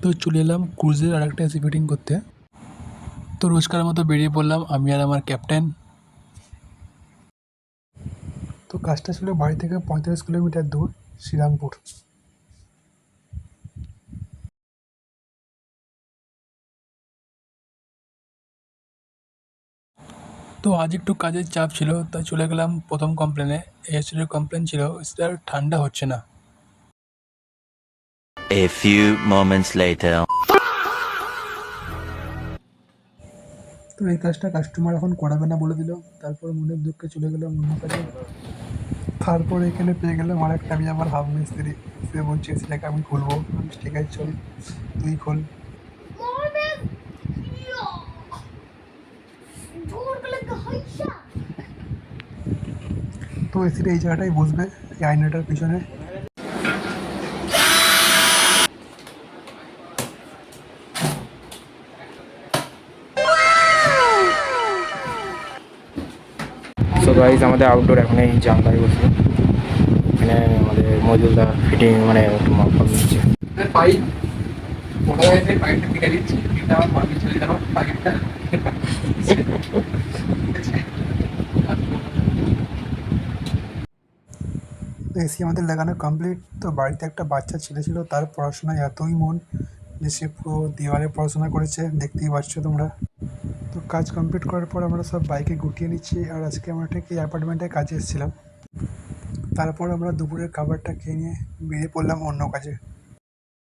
তো চলে এলাম ক্রুজের আরেকটা এসি ফিটিং করতে। তো রোজকার মতো বেরিয়ে পড়লাম আমি আর আমার ক্যাপ্টেন। তো কাজটা ছিল বাড়ি থেকে 35 কিলোমিটার দূর, শ্রীরামপুর। তো আজ একটু কাজের চাপ ছিল, তাই চলে গেলাম প্রথম কমপ্লেনে। এসির কমপ্লেন ছিল এসিটা ঠান্ডা হচ্ছে না। A few moments later. তো এই কাজটা কাস্টমার এখন করাবে না বলে দিল। তারপর মনের দুঃখে চলে গেলাম অন্য কাজে। তারপর এখানে পেয়ে গেলাম আর একটা আমি আমার হাফ মিস্ত্রি। সে বলছে এসিটাকে আমি খুলবো। আমি ঠিক আছে চল, তুই খোল। তো এসিটা এই জায়গাটাই বসবে, এই আয়নাটার পিছনে। সো গাইজ আমাদের আউটডোর এখন এই জানলায় বসে এখানে আমাদের মজুলদার ফিটিং মানে একটু মাপ নিচ্ছে। পাইপ ওখানে এসে পাইপটা ফিরে দিচ্ছি, এটা আমার মাকে চলে যাবো পাইপটা। এসি আমাদের লাগানো কমপ্লিট। তো বাড়িতে একটা বাচ্চা ছেলে ছিল, তার পড়াশোনায় এতই মন যে সে পুরো দেওয়ালে পড়াশোনা করেছে, দেখতেই পাচ্ছ তোমরা। তো কাজ কমপ্লিট করার পর আমরা সব বাইকে গুটিয়ে নিচ্ছি। আর আজকে আমরা ঠিক এই অ্যাপার্টমেন্টে কাজে এসেছিলাম। তারপর আমরা দুপুরের খাবারটা খেয়ে নিয়ে বেরিয়ে পড়লাম অন্য কাজে।